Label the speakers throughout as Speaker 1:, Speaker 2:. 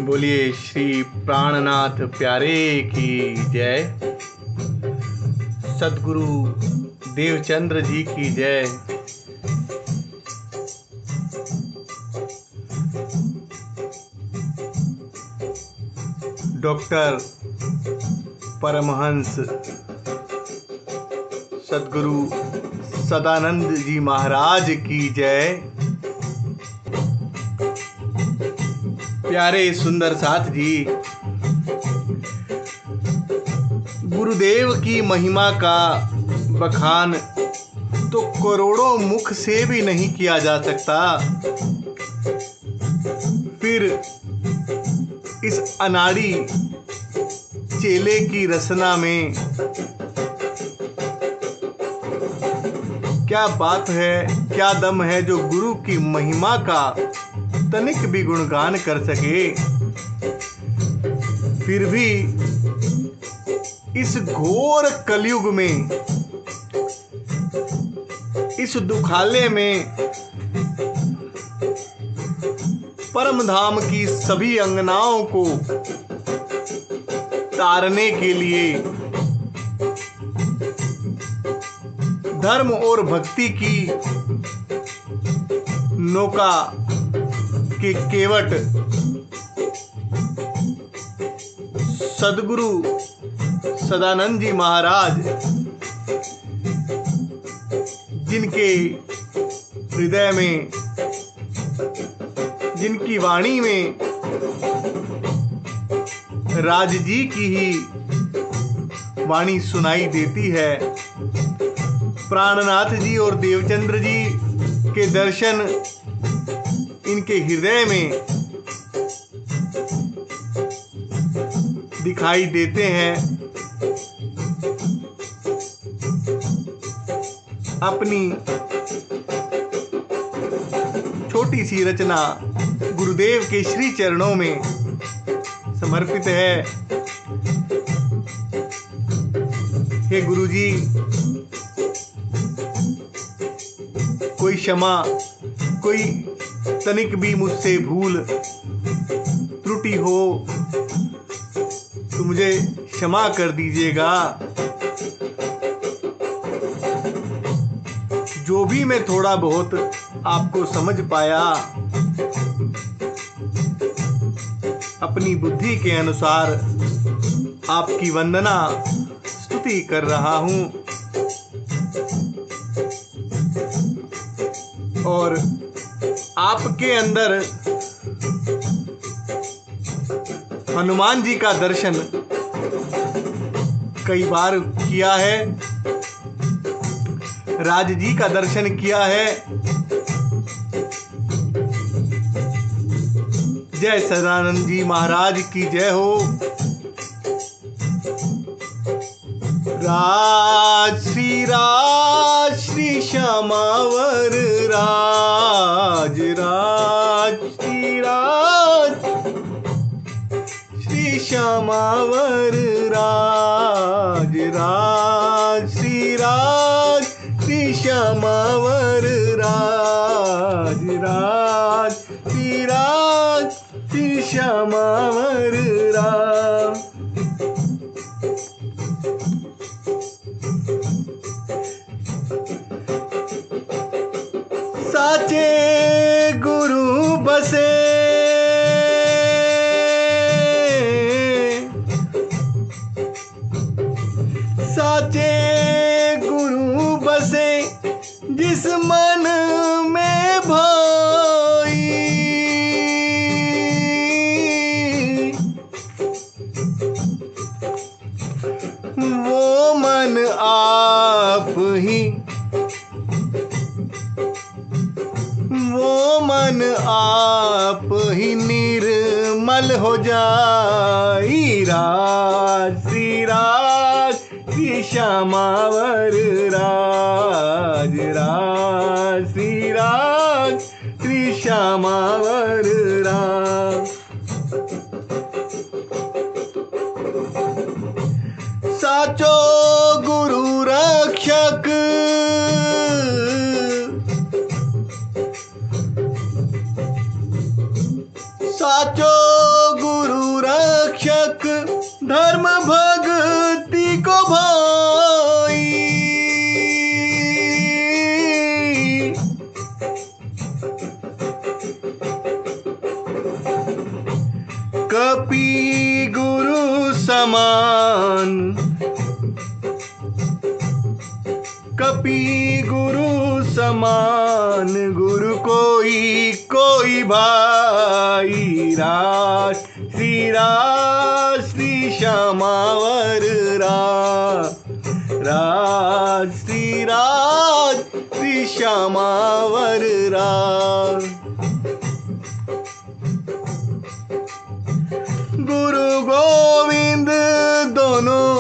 Speaker 1: बोलिए श्री प्राणनाथ प्यारे की जय। सद्गुरु देवचंद्र जी की जय। डॉक्टर परमहंस सद्गुरु सदानंद जी महाराज की जय। प्यारे सुंदर साथ जी, गुरुदेव की महिमा का बखान तो करोड़ों मुख से भी नहीं किया जा सकता। फिर इस अनाड़ी चेले की रचना में क्या बात है, क्या दम है जो गुरु की महिमा का तनिक भी गुणगान कर सके। फिर भी इस घोर कलयुग में, इस दुखालय में परम धाम की सभी अंगनाओं को तारने के लिए धर्म और भक्ति की नौका के केवट सद्गुरु सदानंद जी महाराज, जिनके हृदय में, जिनकी वाणी में राज जी की ही वाणी सुनाई देती है। प्राणनाथ जी और देवचंद्र जी के दर्शन इनके हृदय में दिखाई देते हैं। अपनी छोटी सी रचना गुरुदेव के श्री चरणों में समर्पित है। हे गुरुजी, कोई क्षमा, कोई तनिक भी मुझसे भूल त्रुटि हो तो मुझे क्षमा कर दीजिएगा। जो भी मैं थोड़ा बहुत आपको समझ पाया, अपनी बुद्धि के अनुसार आपकी वंदना स्तुति कर रहा हूं। और आपके अंदर हनुमान जी का दर्शन कई बार किया है, राज जी का दर्शन किया है। जय सदानंद जी महाराज की जय हो। राज श्री श्यामावर राज, राज श्री श्यामावर राज, राज श्री श्यामावर राज, राज श्री श्यामावर राज। साचे गुरु बसे, साचे गुरु बसे जिस मन में भाई, वो मन आप ही, वो मन आप ही निर्मल हो जाई। राज श्री श्यामावर राज, राज श्री श्यामावर राज। साचो गुरु रक्षक, साचो गुरु रक्षक धर्म भक्ति को भाई। कपि गुरु समान, कपि गुरु समान, गुरु कोई कोई भाई। राज श्री श्यामावर राज श्री श्यामावर राज। गुरु गोविंद दोनों,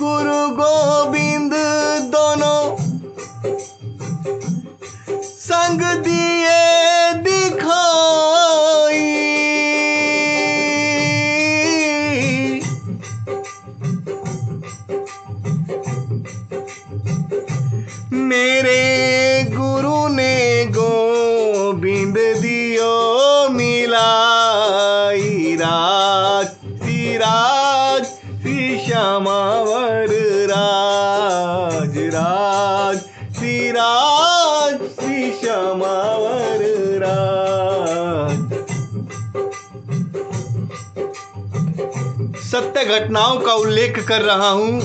Speaker 1: गुरु गोविंद दोनों संग दिए दिखाई। मेरे गुरु ने गोविंद दियो मिलाई। राज श्री श्यामावर राज श्री श्यामावर राज। सत्य घटनाओं का उल्लेख कर रहा हूं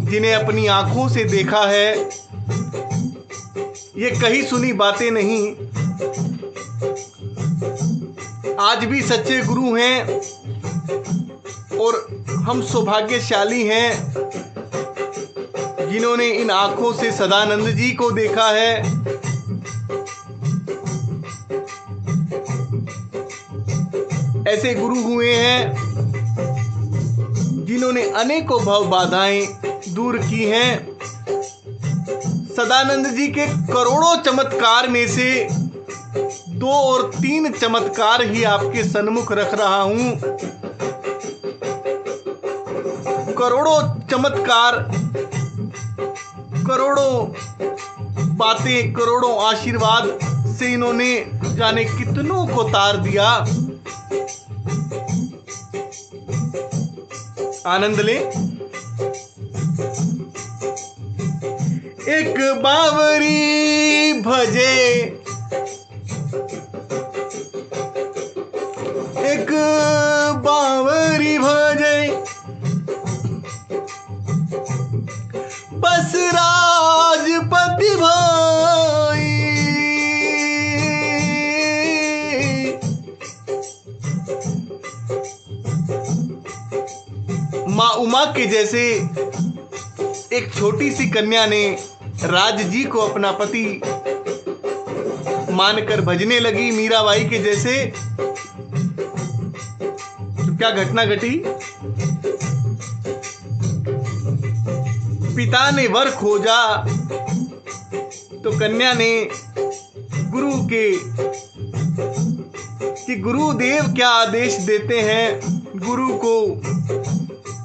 Speaker 1: जिन्हें अपनी आंखों से देखा है। ये कही सुनी बातें नहीं, आज भी सच्चे गुरु हैं और हम सौभाग्यशाली हैं जिन्होंने इन आंखों से सदानंद जी को देखा है। ऐसे गुरु हुए हैं जिन्होंने अनेकों भव बाधाएं दूर की हैं। सदानंद जी के करोड़ों चमत्कार में से 2 और 3 चमत्कार ही आपके सन्मुख रख रहा हूं। करोड़ों चमत्कार, करोड़ों बातें, करोड़ों आशीर्वाद से इन्होंने जाने कितनों को तार दिया। आनंद ले। एक बावरी भजे, एक बावरी भजे, बस राजपति भाई। माँ उमा के जैसे एक छोटी सी कन्या ने राज जी को अपना पति मानकर भजने लगी, मीराबाई के जैसे। तो क्या घटना घटी? पिता ने वर खोजा तो कन्या ने गुरु के कि गुरुदेव क्या आदेश देते हैं, गुरु को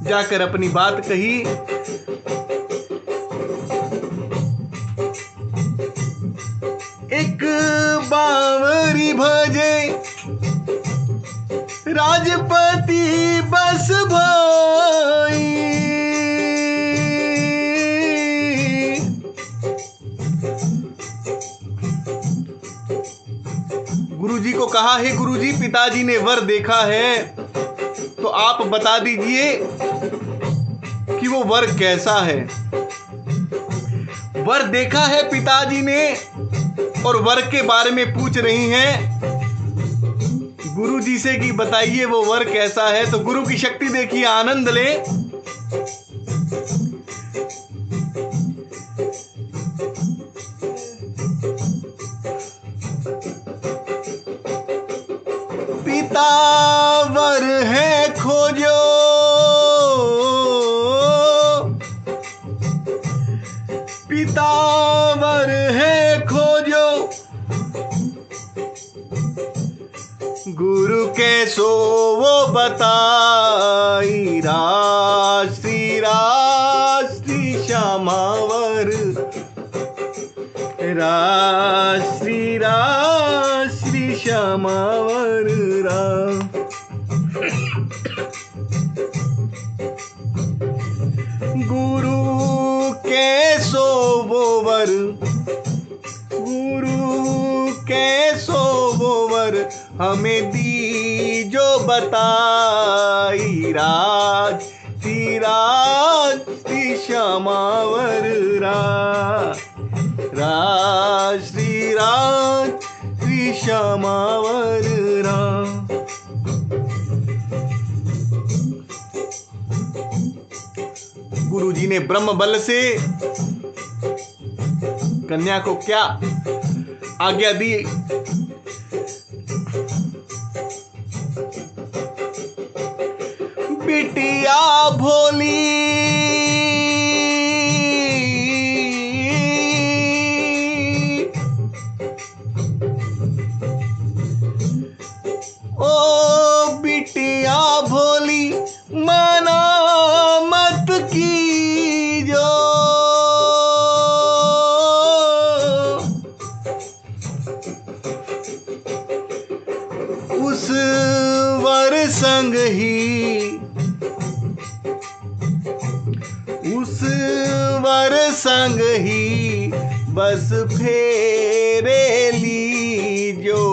Speaker 1: जाकर अपनी बात कही। एक बावरी भजे राजपति बस भाई। गुरुजी को कहा, हे गुरुजी, पिताजी ने वर देखा है तो आप बता दीजिए कि वो वर कैसा है। वर देखा है पिताजी ने और वर के बारे में पूछ रही हैं गुरुजी से कि बताइए वो वर कैसा है। तो गुरु की शक्ति देखिए, आनंद ले। पिता वर है खोजो, पिता वर है खोजो, गुरु कैसो वो बताई। राज श्री श्यामावर श्री श्यामावर राम। गुरु कैसो वो वर, गुरु कैसो वो वर हमें दी जो बताई। राज श्री श्यामावर राज, श्री श्यामावर राम। गुरु जी ने ब्रह्म बल से कन्या को क्या आज्ञा दी? बिटिया भोली ओ बिटिया भोली माना मत की जो, उस वर संग ही, उस वर संग ही बस फेरे ली जो।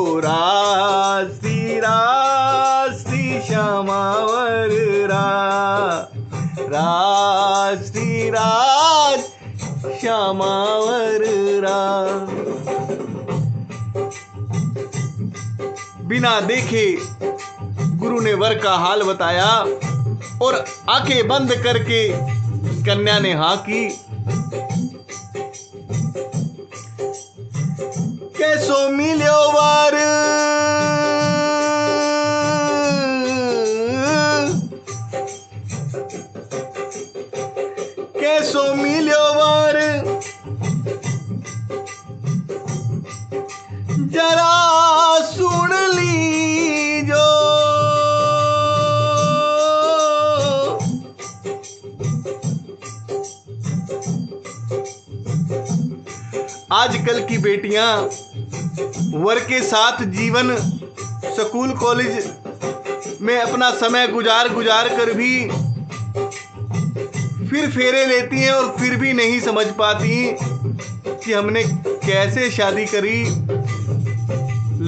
Speaker 1: श्री श्यामावर श्री श्यामावर राम। बिना देखे गुरु ने वर का हाल बताया और आंखें बंद करके कन्या ने हाँ की। कैसो मिलो वर, कैसो मिलो वर जरा सुन लीजो। आजकल की बेटियां वर के साथ जीवन स्कूल कॉलेज में अपना समय गुजार कर भी फिर फेरे लेती हैं और फिर भी नहीं समझ पाती कि हमने कैसे शादी करी।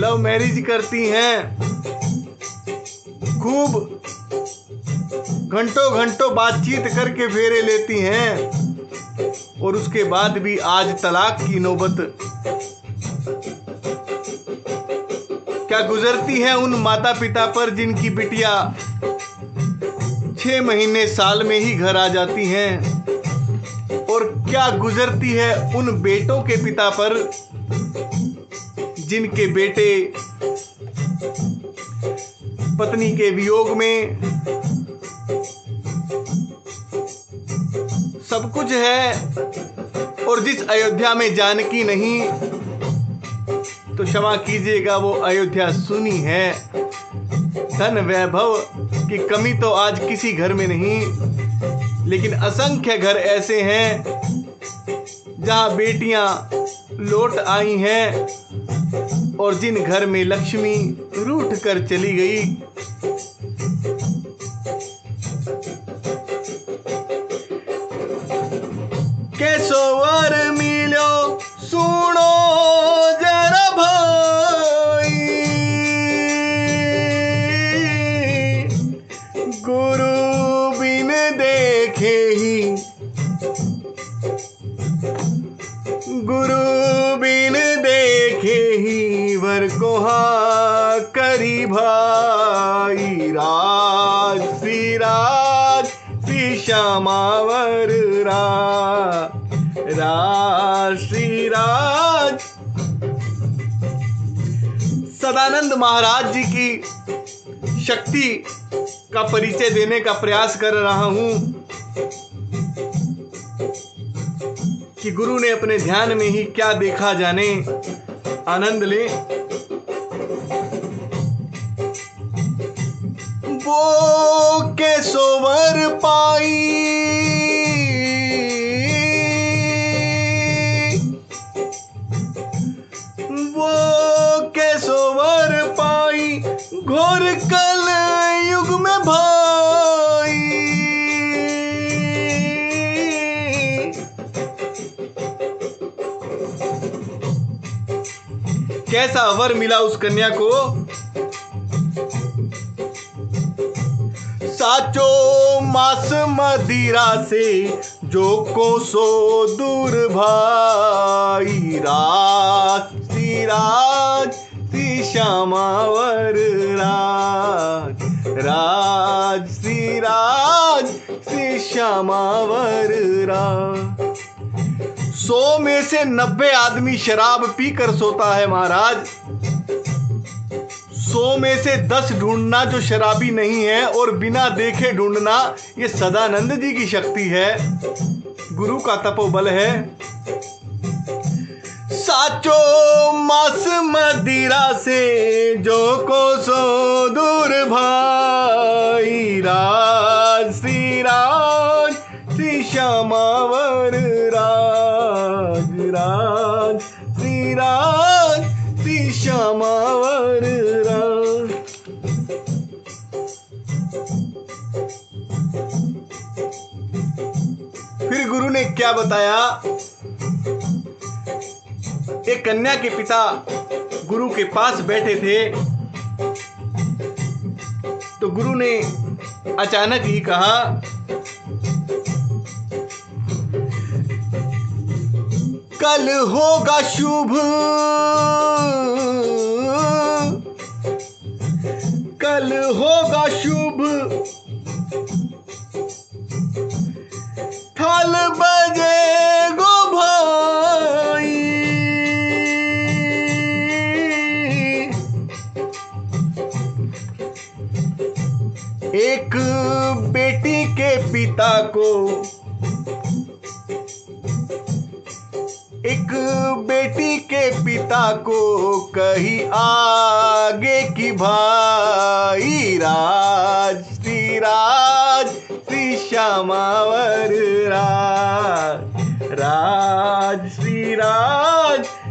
Speaker 1: लव मैरिज करती हैं, खूब घंटों घंटों बातचीत करके फेरे लेती हैं और उसके बाद भी आज तलाक की नौबत क्या गुजरती है उन माता पिता पर जिनकी बिटिया 6 महीने साल में ही घर आ जाती हैं, और क्या गुजरती है उन बेटों के पिता पर जिनके बेटे पत्नी के वियोग में सब कुछ है और जिस अयोध्या में जानकी नहीं तो क्षमा कीजिएगा वो अयोध्या सुनी है। धन वैभव की कमी तो आज किसी घर में नहीं, लेकिन असंख्य घर ऐसे हैं जहां बेटियां लौट आई हैं और जिन घर में लक्ष्मी रूठ कर चली गई। कैसो वर मिलो सुनो जरा भाई, गुरु बिन देखे ही, गुरु बिन देखे ही वर को हा करी भाई। राज श्री श्यामावर श्री राज। सदानंद महाराज जी की शक्ति का परिचय देने का प्रयास कर रहा हूं कि गुरु ने अपने ध्यान में ही क्या देखा जाने। आनंद ले। वो कैसो वर पाई, कैसा वर मिला उस कन्या को। साचो मास मदिरा से जो कोसो दूर भाई। राज श्री श्यामावर राज। राज श्री श्यामावर राज। 100 में से 90 आदमी शराब पीकर सोता है महाराज। 100 में से 10 ढूंढना जो शराबी नहीं है और बिना देखे ढूंढना, ये सदानंद जी की शक्ति है, गुरु का तपोबल है। साचो मास मदिरा से जो कोसो दूर भाई। राज श्री श्यामावर राज। राज श्री श्यामावर राज। फिर गुरु ने क्या बताया। एक कन्या के पिता गुरु के पास बैठे थे, तो गुरु ने अचानक ही कहा, कल होगा शुभ, कल होगा शुभ, थाल बजेगो भाई। एक बेटी के पिता को, एक बेटी के पिता को कही आगे की भाई। राज श्री श्यामावर राज। राज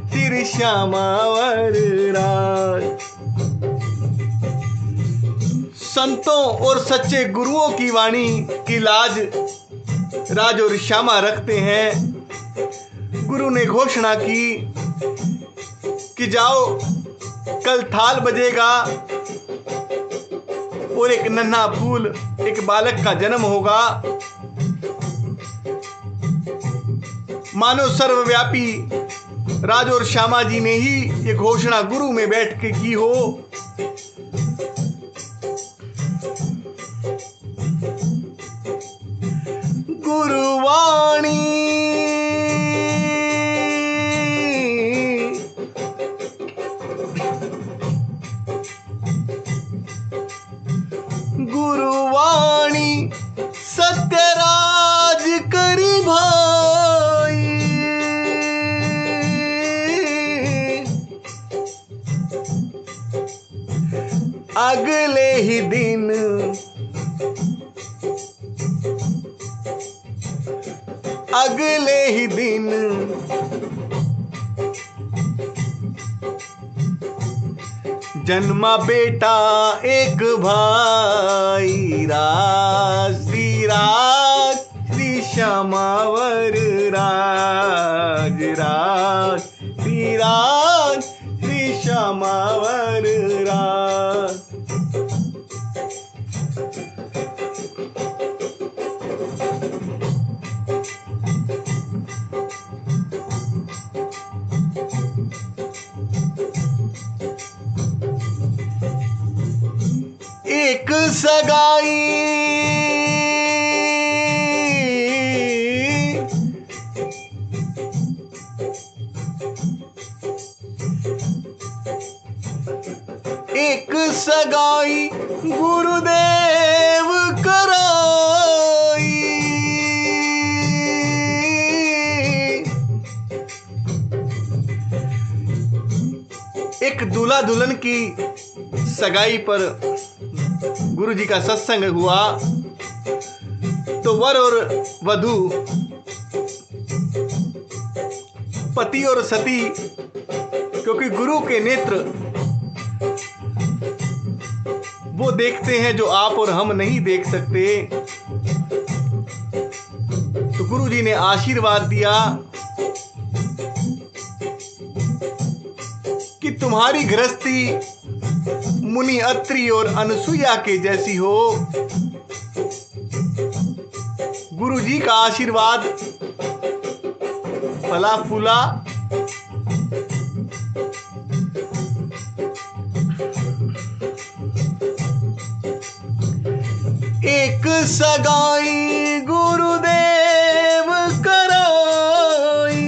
Speaker 1: श्री श्यामावर राज। संतों और सच्चे गुरुओं की वाणी की लाज राज और श्यामा रखते हैं। गुरु ने घोषणा की कि जाओ, कल थाल बजेगा और एक नन्हा फूल, एक बालक का जन्म होगा। मानो सर्वव्यापी राज और श्यामा जी ने ही ये घोषणा गुरु में बैठ के की हो। गुरुवाणी गुरुवाणी सत्यराज करी भाई। अगले ही दिन, अगले ही दिन जन्मा बेटा एक भाई। राज श्री श्यामावर राज। राज श्री श्यामावर राज। एक सगाई, एक सगाई गुरुदेव कराई। एक दूल्हा दुल्हन की सगाई पर गुरु जी का सत्संग हुआ, तो वर और वधू, पति और सती, क्योंकि गुरु के नेत्र वो देखते हैं जो आप और हम नहीं देख सकते, तो गुरु जी ने आशीर्वाद दिया कि तुम्हारी गृहस्थी मुनि अत्रि और अनसुईया के जैसी हो। गुरु जी का आशीर्वाद फला फूला एक सगाई गुरुदेव कराई,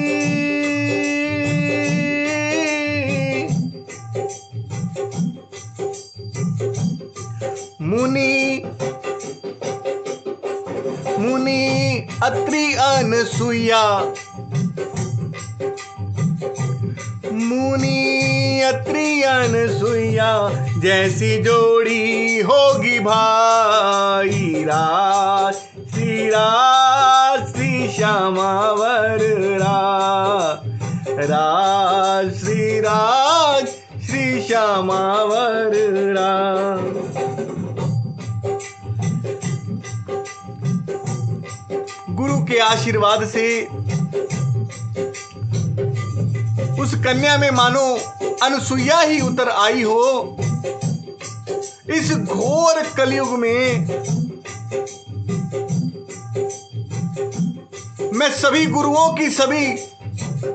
Speaker 1: मुनि अत्रि अनसुईया, मुनि अत्रि अनसुईया जैसी जोड़ी होगी भाई। राज श्री श्यामावर राज श्री श्यामावर गुरु के आशीर्वाद से उस कन्या में मानो अनसुईया ही उतर आई हो। इस घोर कलयुग में मैं सभी गुरुओं की सभी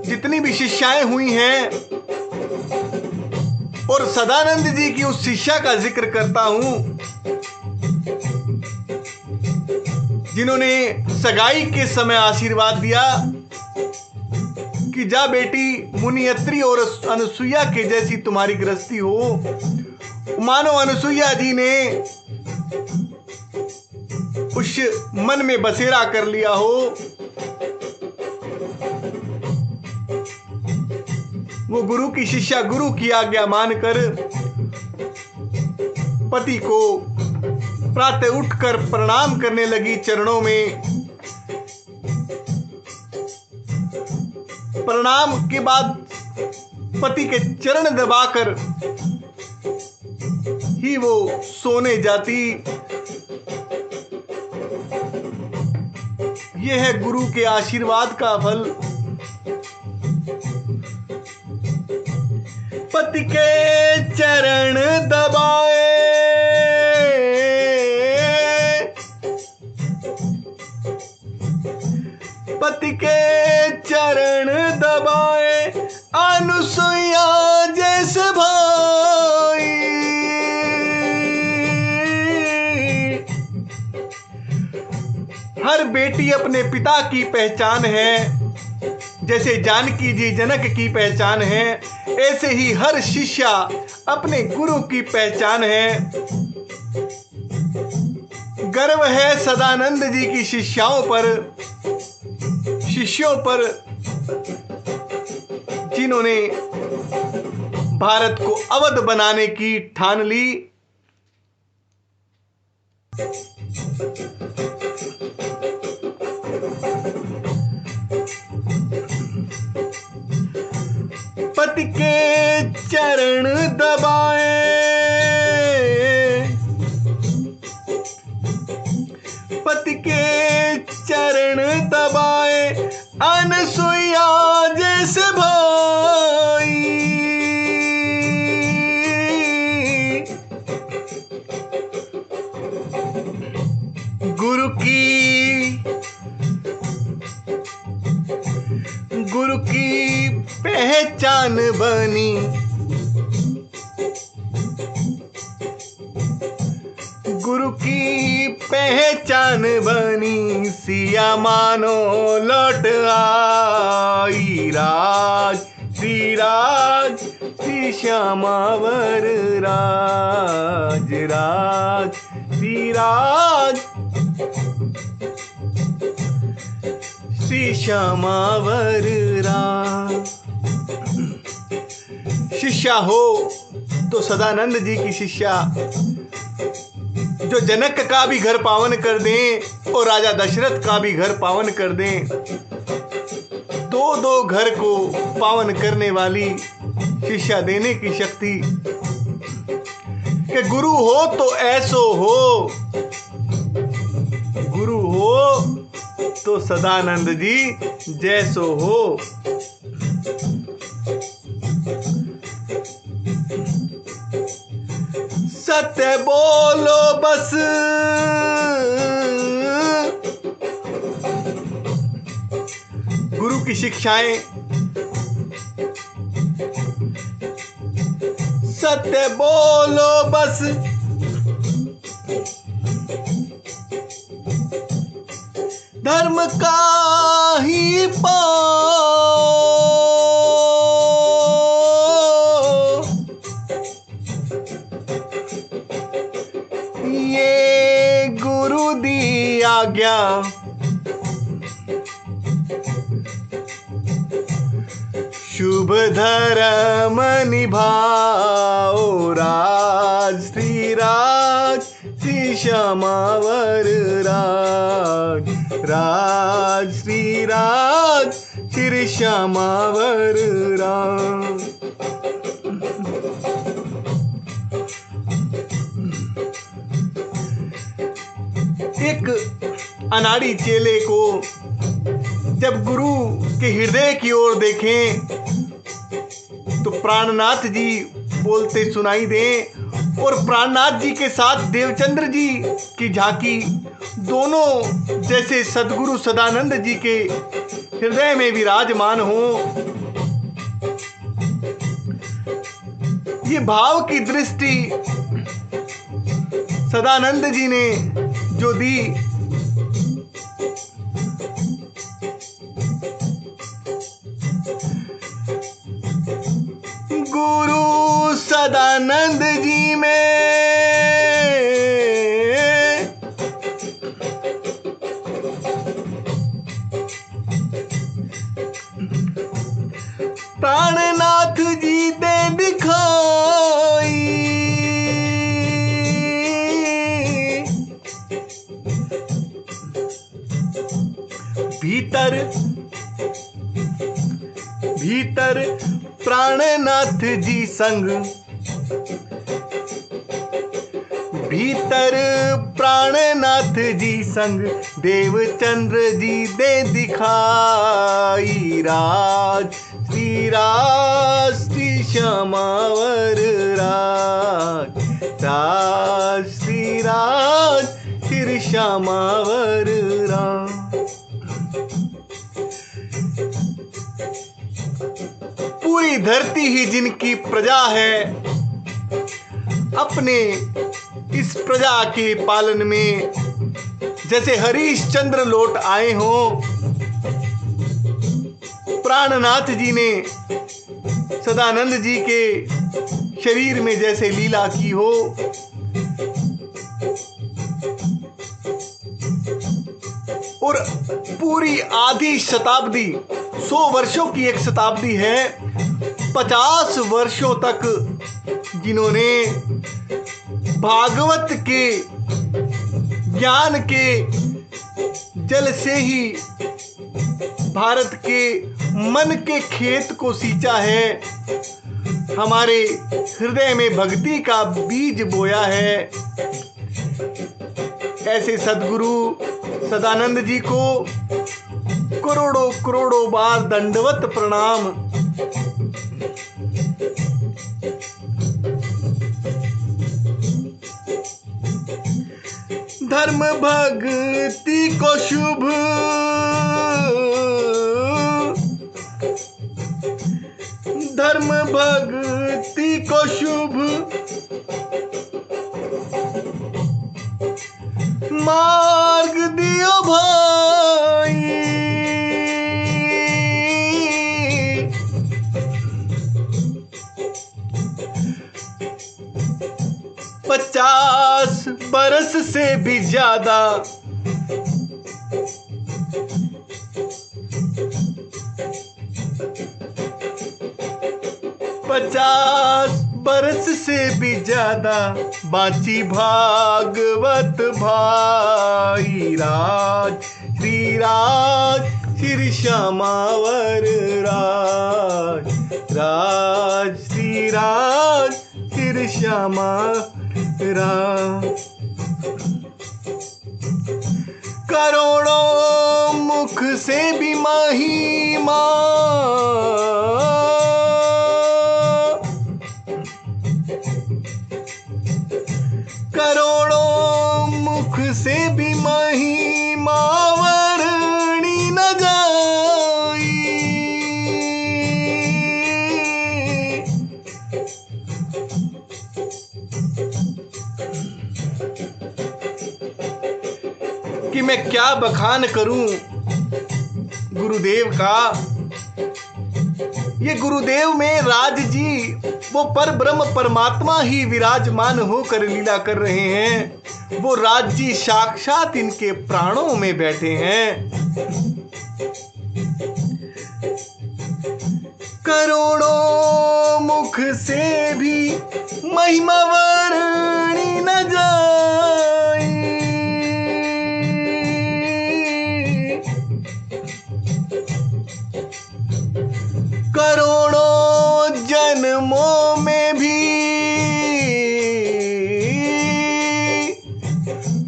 Speaker 1: जितनी भी शिष्याएं हुई हैं और सदानंद जी की उस शिष्या का जिक्र करता हूं जिन्होंने सगाई के समय आशीर्वाद दिया कि जा बेटी, मुनि अत्रि और अनसुईया के जैसी तुम्हारी गृहस्थी हो। मानो अनसुईया जी ने उस मन में बसेरा कर लिया हो। वो गुरु की शिष्या गुरु की आज्ञा मानकर पति को प्रातः उठकर प्रणाम करने लगी। चरणों में प्रणाम के बाद पति के चरण दबाकर ही वो सोने जाती। यह है गुरु के आशीर्वाद का फल। पति के चरण दबाए, पति के चरण दबाए अनसुईया जैसे भाई। हर बेटी अपने पिता की पहचान है, जैसे जानकी जी जनक की पहचान है, ऐसे ही हर शिष्या अपने गुरु की पहचान है। गर्व है सदानंद जी की शिष्यों पर जिन्होंने भारत को अवध बनाने की ठान ली। पति के चरण दबाए, पति के चरण दबाए अनसुईया जैसे भाई। गुरु की पहचान बनी, गुरु की पहचान बनी। सिया मानो लौट आई, राज श्री श्यामावर राज श्री श्यामावर राज। शिष्या हो तो सदानंद जी की शिष्या, जो जनक का भी घर पावन कर दें और राजा दशरथ का भी घर पावन कर दें। दो घर को पावन करने वाली शिक्षा देने की शक्ति। कि गुरु हो तो ऐसो हो, गुरु हो तो सदानंद जी जैसो हो। सत्य बोलो बस, गुरु की शिक्षाएं, सत्य बोलो बस, धर्म का ही पाओ, ये गुरु दी आज्ञा, शुभ धर्म निभाओ, राज श्री राज श्री श्यामावर राज, राज श्री राज श्री श्यामावर राज। एक अनाड़ी चेले को जब गुरु के हृदय की ओर देखें तो प्राणनाथ जी बोलते सुनाई दें, और प्राणनाथ जी के साथ देवचंद्र जी की झांकी दोनों जैसे सदगुरु सदानंद जी के हृदय में विराजमान हो। ये भाव की दृष्टि सदानंद जी ने जो दी, गुरु सदानंद जी में प्राणनाथ जी दे दिखाई, भीतर भीतर प्राणनाथ जी संग, भीतर प्राणनाथ जी संग, देवचंद्र जी दे दिखाई, राज श्री श्यामावर राज, राज श्री श्यामावर राज। पूरी धरती ही जिनकी प्रजा है, अपने इस प्रजा के पालन में जैसे हरिश्चंद्र लौट आए हों, प्राणनाथ जी ने सदानंद जी के शरीर में जैसे लीला की हो, और पूरी आधी शताब्दी, 100 वर्षों की एक शताब्दी है, 50 वर्षों तक जिन्होंने भागवत के ज्ञान के जल से ही भारत के मन के खेत को सींचा है, हमारे हृदय में भक्ति का बीज बोया है, ऐसे सद्गुरु सदानंद जी को करोड़ों करोड़ों बार दंडवत प्रणाम। धर्म भक्ति को शुभ, धर्म भक्ति को शुभ, मार्ग दियो भाई, 50 बरस से भी ज्यादा, 50 बरस से भी ज्यादा बाची भागवत भाई, राज श्री श्यामावर राज, राज श्री श्यामावर राज। करोड़ों मुख से भी महिमा, कि मैं क्या बखान करूं गुरुदेव का। ये गुरुदेव में राज जी वो पर ब्रह्म परमात्मा ही विराजमान होकर लीला कर रहे हैं। वो राज जी साक्षात इनके प्राणों में बैठे हैं। करोड़ों मुख से भी महिमा वर्णी न जाए। करोड़ों जन्मों में भी,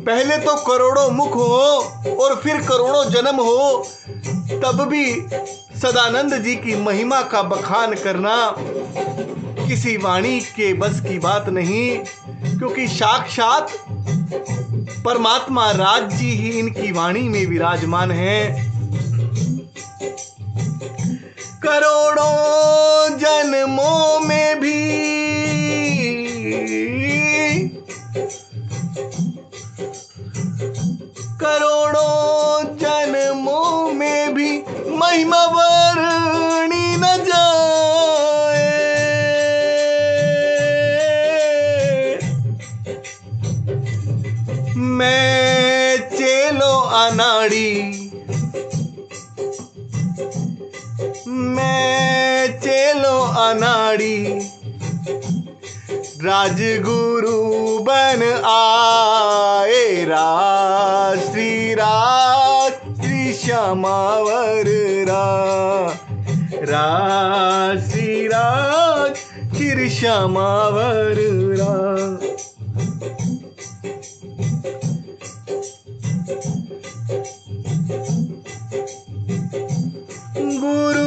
Speaker 1: पहले तो करोड़ों मुख हो और फिर करोड़ों जन्म हो, तब भी सदानंद जी की महिमा का बखान करना किसी वाणी के बस की बात नहीं, क्योंकि साक्षात परमात्मा राज जी ही इनकी वाणी में विराजमान है। करोड़ों जन्मों में भी, करोड़ों जन्मों में भी महिमा वर्णी न जाए। मैं चेलो अनाड़ी, मैं चेलो अनाड़ी, राजगुरु बन आए। राज श्री राज श्री श्यामावर राज श्री राज श्री श्यामावर गुरु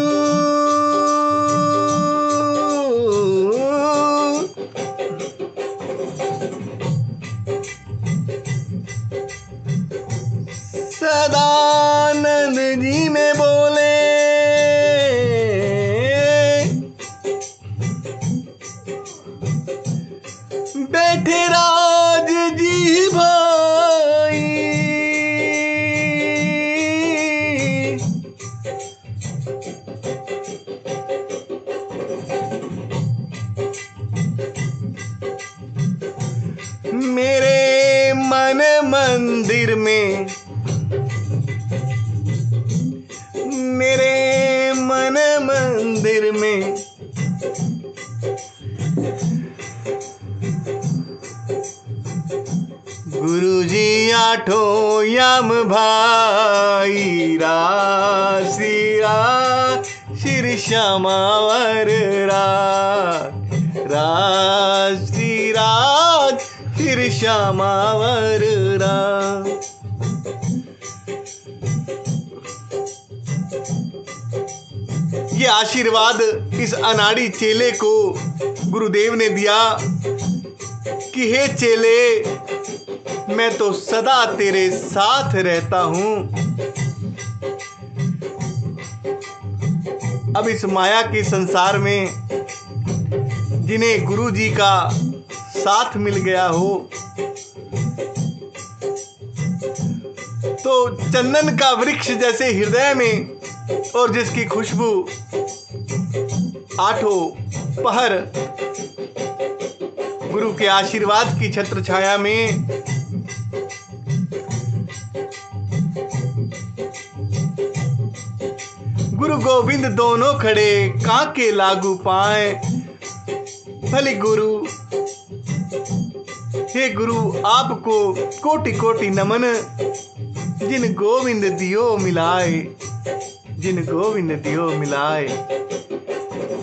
Speaker 1: सदानंद जी में बोले, बैठे राज जी भाई, मेरे मन मंदिर में, मेरे मन मंदिर में गुरुजी आठों यम भाई। राज श्री राज श्री श्यामावर राज श्री राज श्री श्यामावर ये आशीर्वाद इस अनाड़ी चेले को गुरुदेव ने दिया कि हे चेले, मैं तो सदा तेरे साथ रहता हूं। अब इस माया के संसार में जिन्हें गुरु जी का साथ मिल गया हो, तो चंदन का वृक्ष जैसे हृदय में और जिसकी खुशबू आठों पहर गुरु के आशीर्वाद की छत्र छाया में गुरु गोविंद दोनों खड़े काके लागू पाए। भले गुरु, हे गुरु आपको कोटि कोटि नमन, जिन गोविंद दियो मिलाए, जिन गोविंद दियो मिलाए।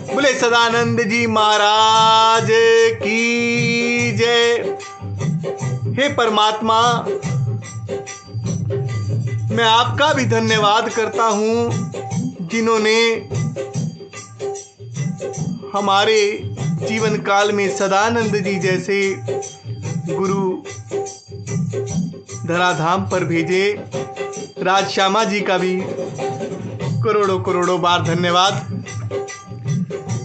Speaker 1: बोले सदानंद जी महाराज की जय। हे परमात्मा, मैं आपका भी धन्यवाद करता हूँ जिन्होंने हमारे जीवन काल में सदानंद जी जैसे गुरु धराधाम पर भेजे। राज श्यामा जी का भी करोड़ों करोड़ों बार धन्यवाद।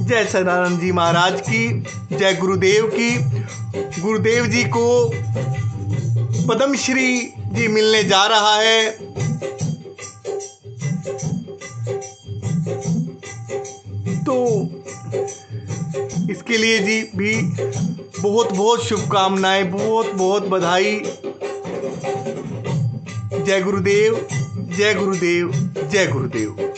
Speaker 1: जय सदानंद जी महाराज की जय। गुरुदेव की। गुरुदेव जी को पद्मश्री जी मिलने जा रहा है। तो इसके लिए जी भी बहुत बहुत शुभकामनाएं, बहुत बहुत बधाई। जय गुरुदेव, जय गुरुदेव, जय गुरुदेव।